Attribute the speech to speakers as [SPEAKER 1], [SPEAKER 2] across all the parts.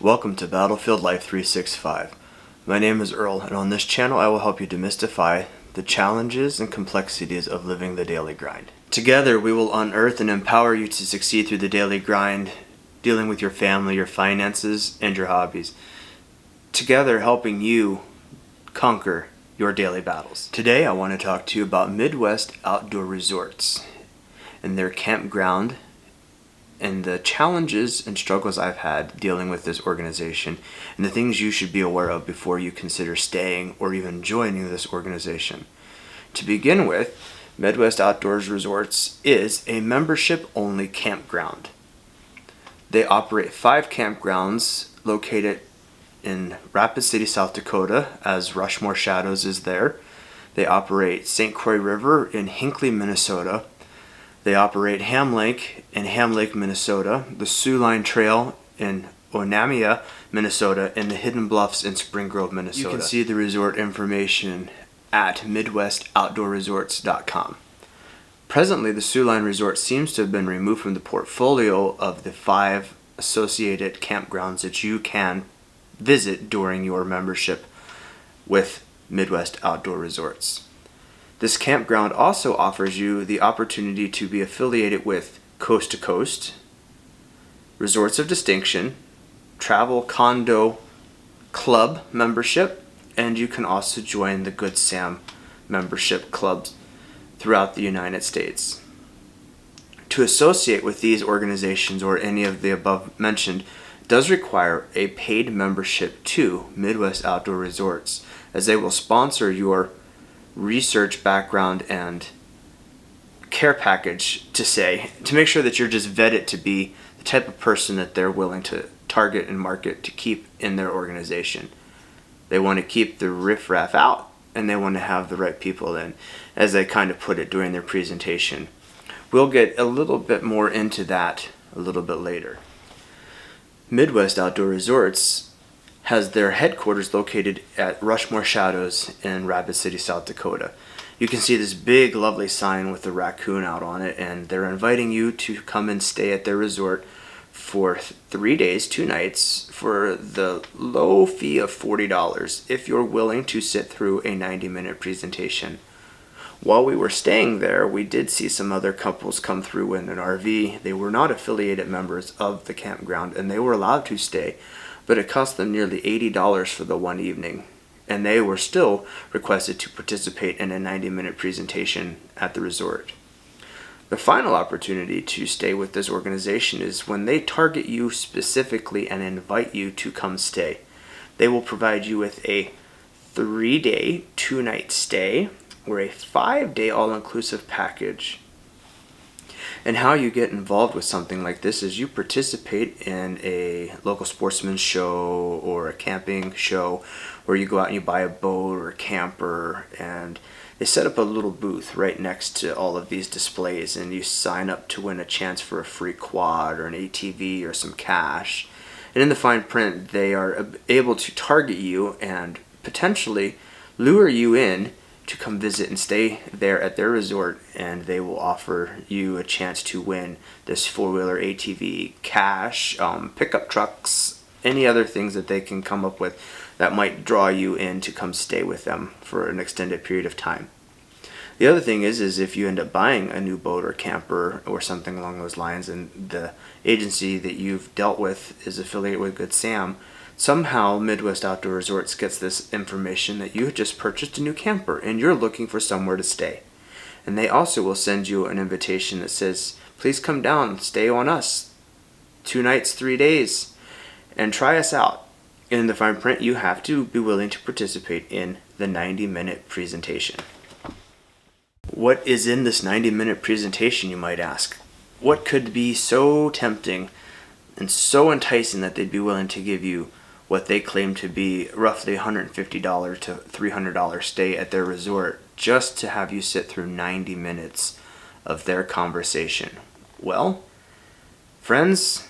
[SPEAKER 1] Welcome to Battlefield Life 365. My name is Earl, and on this channel I will help you demystify the challenges and complexities of living the daily grind. Together we will unearth and empower you to succeed through the daily grind, dealing with your family, your finances, and your hobbies. Together helping you conquer your daily battles. Today I want to talk to you about Midwest Outdoor Resorts and their campground and the challenges and struggles I've had dealing with this organization and the things you should be aware of before you consider staying or even joining this organization. To begin with, Midwest Outdoors Resorts is a membership-only campground. They operate 5 campgrounds located in Rapid City, South Dakota, as Rushmore Shadows is there. They operate St. Croix River in Hinckley, Minnesota. They operate Ham Lake in Ham Lake, Minnesota, the Sioux Line Trail in Onamia, Minnesota, and the Hidden Bluffs in Spring Grove, Minnesota. You can see the resort information at MidwestOutdoorResorts.com. Presently, the Sioux Line Resort seems to have been removed from the portfolio of the 5 associated campgrounds that you can visit during your membership with Midwest Outdoor Resorts. This campground also offers you the opportunity to be affiliated with Coast to Coast, Resorts of Distinction, Travel Condo Club membership, and you can also join the Good Sam membership clubs throughout the United States. To associate with these organizations or any of the above mentioned does require a paid membership to Midwest Outdoor Resorts, as they will sponsor your research background and care package to make sure that you're just vetted to be the type of person that they're willing to target and market to keep in their organization. They want to keep the riffraff out, and they want to have the right people in, as they kind of put it during their presentation. We'll get a little bit more into that a little bit later. Midwest Outdoor Resorts has their headquarters located at Rushmore Shadows in Rapid City, South Dakota. You can see this big lovely sign with a raccoon out on it, and they're inviting you to come and stay at their resort for 3 days, 2 nights for the low fee of $40 if you're willing to sit through a 90-minute presentation. While we were staying there, we did see some other couples come through in an RV. They were not affiliated members of the campground, and they were allowed to stay, but it cost them nearly $80 for the one evening, and they were still requested to participate in a 90-minute presentation at the resort. The final opportunity to stay with this organization is when they target you specifically and invite you to come stay. They will provide you with a 3-day, 2-night stay or a 5-day all-inclusive package. And how you get involved with something like this is you participate in a local sportsman's show or a camping show where you go out and you buy a boat or a camper, and they set up a little booth right next to all of these displays, and you sign up to win a chance for a free quad or an ATV or some cash. And in the fine print, they are able to target you and potentially lure you in to come visit and stay there at their resort, and they will offer you a chance to win this 4-wheeler ATV, cash, pickup trucks, any other things that they can come up with that might draw you in to come stay with them for an extended period of time. The other thing is if you end up buying a new boat or camper or something along those lines, and the agency that you've dealt with is affiliated with Good Sam, somehow Midwest Outdoor Resorts gets this information that you just purchased a new camper and you're looking for somewhere to stay. And they also will send you an invitation that says, please come down, stay on us, 2 nights, 3 days, and try us out. And in the fine print, you have to be willing to participate in the 90-minute presentation. What is in this 90-minute presentation, you might ask? What could be so tempting and so enticing that they'd be willing to give you what they claim to be roughly $150 to $300 stay at their resort just to have you sit through 90 minutes of their conversation? Well, friends,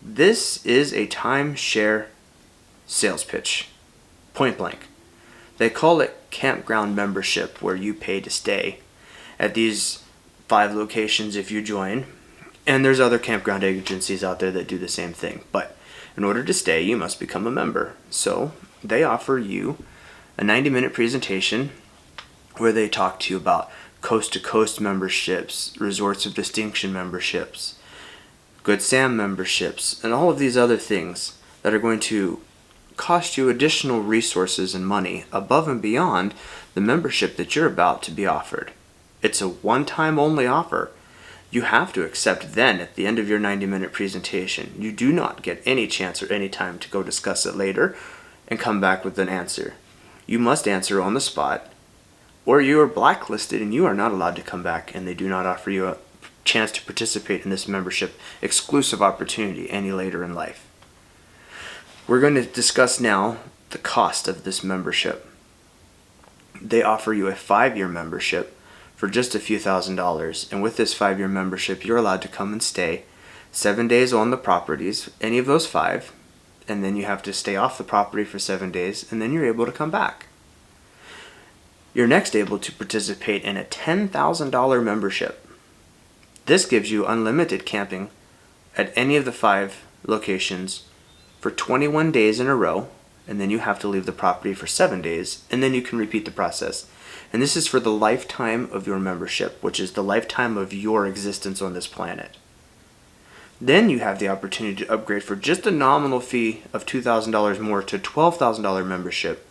[SPEAKER 1] this is a timeshare sales pitch, point blank. They call it campground membership, where you pay to stay at these 5 locations if you join, and there's other campground agencies out there that do the same thing. But In order to stay, you must become a member. So they offer you a 90-minute presentation where they talk to you about coast-to-coast memberships, Resorts of Distinction memberships, Good Sam memberships, and all of these other things that are going to cost you additional resources and money above and beyond the membership that you're about to be offered. It's a one-time only offer. You have to accept then at the end of your 90-minute presentation. You do not get any chance or any time to go discuss it later and come back with an answer. You must answer on the spot, or you are blacklisted and you are not allowed to come back, and they do not offer you a chance to participate in this membership exclusive opportunity any later in life. We're going to discuss now the cost of this membership. They offer you a 5-year membership for just a few $1,000s, and with this 5-year membership you're allowed to come and stay 7 days on the properties, any of those 5, and then you have to stay off the property for 7 days, and then you're able to come back. You're next able to participate in a $10,000 membership. This gives you unlimited camping at any of the 5 locations for 21 days in a row, and then you have to leave the property for 7 days, and then you can repeat the process. And this is for the lifetime of your membership, which is the lifetime of your existence on this planet. Then you have the opportunity to upgrade for just a nominal fee of $2,000 more to a $12,000 membership,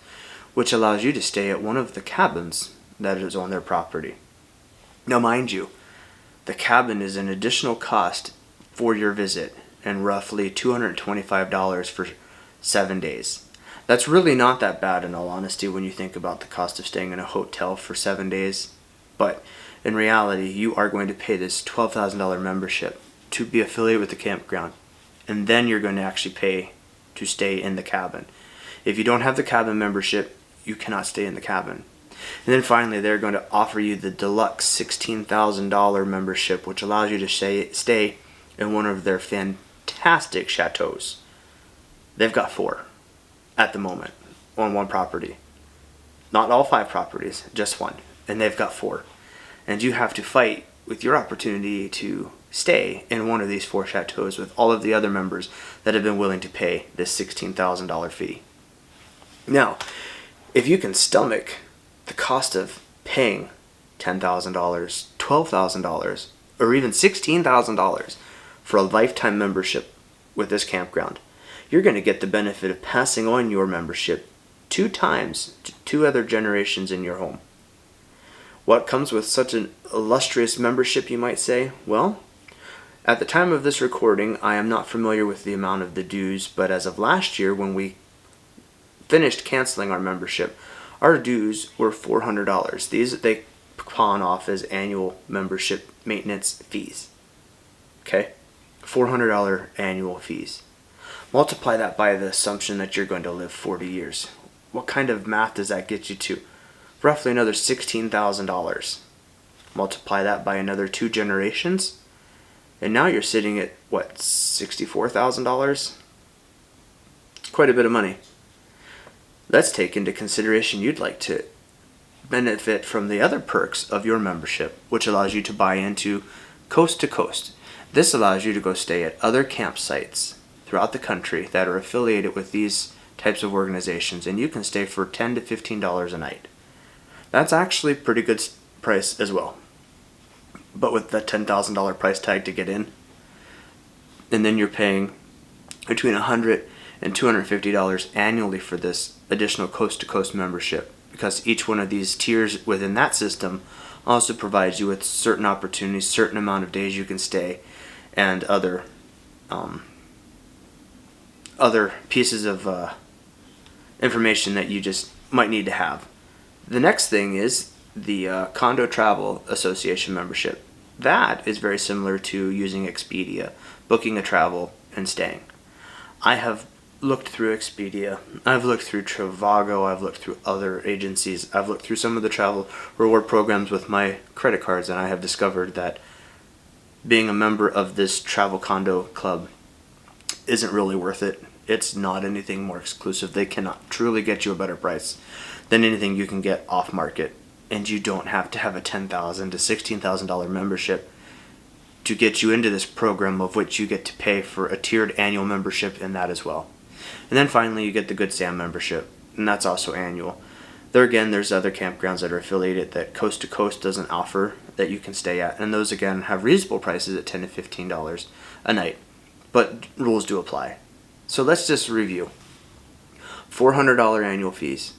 [SPEAKER 1] which allows you to stay at one of the cabins that is on their property. Now mind you, the cabin is an additional cost for your visit, and roughly $225 for 7 days. That's really not that bad in all honesty when you think about the cost of staying in a hotel for 7 days. But in reality, you are going to pay this $12,000 membership to be affiliated with the campground, and then you're going to actually pay to stay in the cabin. If you don't have the cabin membership, you cannot stay in the cabin. And then finally, they're going to offer you the deluxe $16,000 membership, which allows you to stay in one of their fantastic chateaus. They've got 4 at the moment on one property. Not all 5 properties, just 1. And they've got 4. And you have to fight with your opportunity to stay in one of these 4 chateaus with all of the other members that have been willing to pay this $16,000 fee. Now, if you can stomach the cost of paying $10,000, $12,000, or even $16,000 for a lifetime membership with this campground, you're going to get the benefit of passing on your membership 2 times to 2 other generations in your home. What comes with such an illustrious membership, you might say? Well, at the time of this recording, I am not familiar with the amount of the dues, but as of last year, when we finished canceling our membership, our dues were $400. These they pawn off as annual membership maintenance fees. Okay? $400 annual fees. Multiply that by the assumption that you're going to live 40 years. What kind of math does that get you to? Roughly another $16,000. Multiply that by another 2 generations, and now you're sitting at, what, $64,000? Quite a bit of money. Let's take into consideration you'd like to benefit from the other perks of your membership, which allows you to buy into coast to coast. This allows you to go stay at other campsites throughout the country that are affiliated with these types of organizations, and you can stay for $10 to $15 a night. That's actually a pretty good price as well. But with the $10,000 price tag to get in, and then you're paying between $100 and $250 annually for this additional coast-to-coast membership, because each one of these tiers within that system also provides you with certain opportunities, certain amount of days you can stay, and other pieces of information that you just might need to have. The next thing is the Condo Travel Association membership. That is very similar to using Expedia, booking a travel and staying. I have looked through Expedia, I've looked through Trivago, I've looked through other agencies, I've looked through some of the travel reward programs with my credit cards, and I have discovered that being a member of this travel condo club isn't really worth it. It's not anything more exclusive. They cannot truly get you a better price than anything you can get off market, and you don't have to have a $10,000 to $16,000 membership to get you into this program, of which you get to pay for a tiered annual membership in that as well. And then finally, you get the Good Sam membership, and that's also annual. There again, there's other campgrounds that are affiliated that Coast to Coast doesn't offer that you can stay at, and those again have reasonable prices at $10 to $15 a night, but rules do apply. So let's just review. $400 annual fees.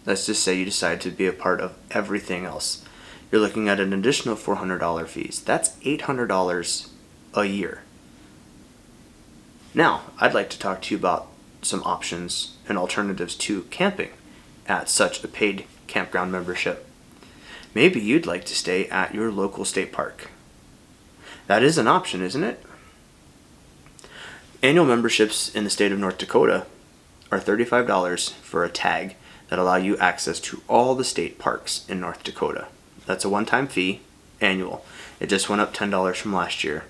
[SPEAKER 1] Let's just say you decide to be a part of everything else. You're looking at an additional $400 fees. That's $800 a year. Now, I'd like to talk to you about some options and alternatives to camping at such a paid campground membership. Maybe you'd like to stay at your local state park. That is an option, isn't it? Annual memberships in the state of North Dakota are $35 for a tag that allow you access to all the state parks in North Dakota. That's a one-time fee, annual. It just went up $10 from last year,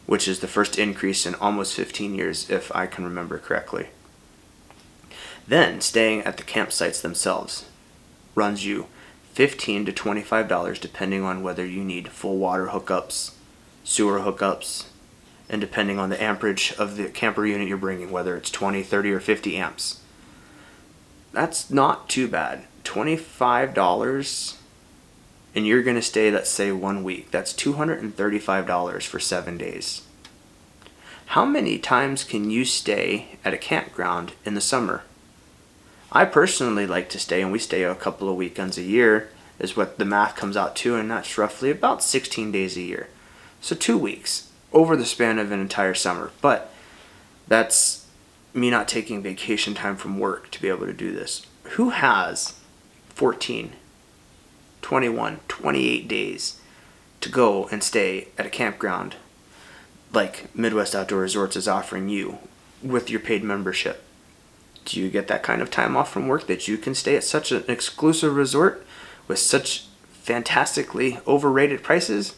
[SPEAKER 1] which is the first increase in almost 15 years, if I can remember correctly. Then, staying at the campsites themselves runs you $15 to $25 depending on whether you need full water hookups, sewer hookups, and depending on the amperage of the camper unit you're bringing, whether it's 20, 30, or 50 amps. That's not too bad. $25, and you're going to stay, let's say, 1 week. That's $235 for 7 days. How many times can you stay at a campground in the summer? I personally like to stay, and we stay a couple of weekends a year, is what the math comes out to, and that's roughly about 16 days a year. So 2 weeks over the span of an entire summer. But that's me not taking vacation time from work to be able to do this. Who has 14, 21, 28 days to go and stay at a campground like Midwest Outdoor Resorts is offering you with your paid membership? Do you get that kind of time off from work that you can stay at such an exclusive resort with such fantastically overrated prices?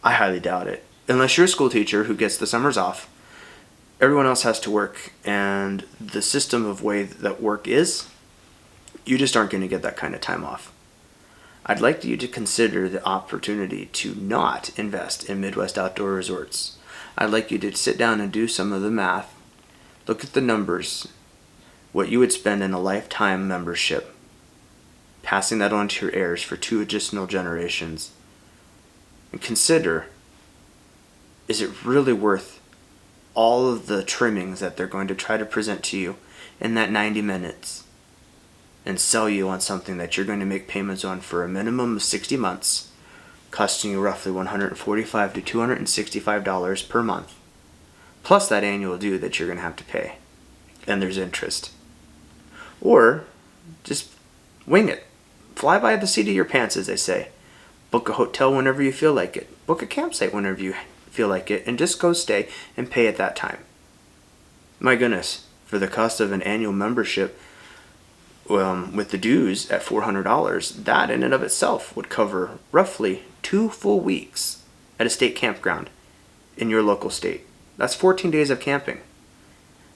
[SPEAKER 1] I highly doubt it. Unless you're a school teacher who gets the summers off. Everyone else has to work, and the system of way that work is, you just aren't going to get that kind of time off. I'd like you to consider the opportunity to not invest in Midwest Outdoor Resorts. I'd like you to sit down and do some of the math, look at the numbers, what you would spend in a lifetime membership, passing that on to your heirs for 2 additional generations, and consider, is it really worth all of the trimmings that they're going to try to present to you in that 90 minutes and sell you on something that you're going to make payments on for a minimum of 60 months, costing you roughly $145 to $265 per month, plus that annual due that you're going to have to pay, and there's interest. Or just wing it. Fly by the seat of your pants, as they say. Book a hotel whenever you feel like it. Book a campsite whenever you feel like it, and just go stay and pay at that time. My goodness, for the cost of an annual membership, with the dues at $400, that in and of itself would cover roughly 2 full weeks at a state campground in your local state. That's 14 days of camping.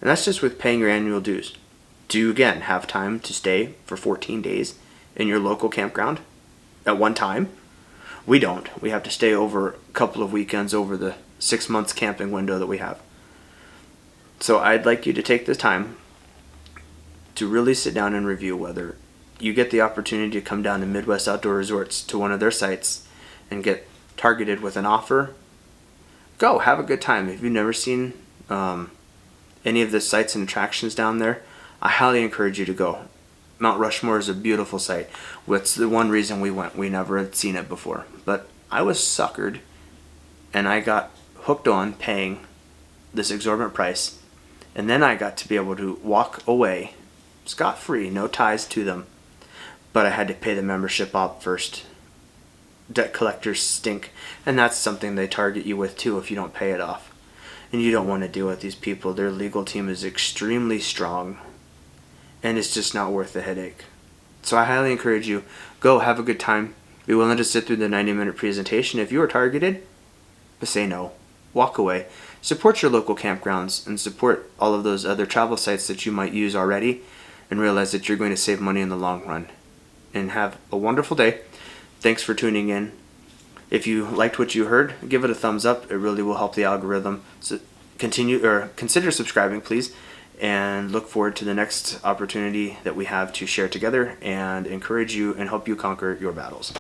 [SPEAKER 1] And that's just with paying your annual dues. Do you again have time to stay for 14 days in your local campground at one time? We don't. We have to stay over a couple of weekends over the 6 months camping window that we have. So I'd like you to take the time to really sit down and review whether you get the opportunity to come down to Midwest Outdoor Resorts to one of their sites and get targeted with an offer. Go, have a good time. If you've never seen any of the sites and attractions down there, I highly encourage you to go. Mount Rushmore is a beautiful site. That's the one reason we went. We never had seen it before. But I was suckered, and I got hooked on paying this exorbitant price. And then I got to be able to walk away scot-free, no ties to them. But I had to pay the membership up first. Debt collectors stink, and that's something they target you with too if you don't pay it off. And you don't want to deal with these people. Their legal team is extremely strong, and it's just not worth the headache. So I highly encourage you, go have a good time. Be willing to sit through the 90-minute presentation if you are targeted, but say no. Walk away. Support your local campgrounds and support all of those other travel sites that you might use already, and realize that you're going to save money in the long run. And have a wonderful day. Thanks for tuning in. If you liked what you heard, give it a thumbs up. It really will help the algorithm. So consider subscribing, please, and look forward to the next opportunity that we have to share together and encourage you and help you conquer your battles.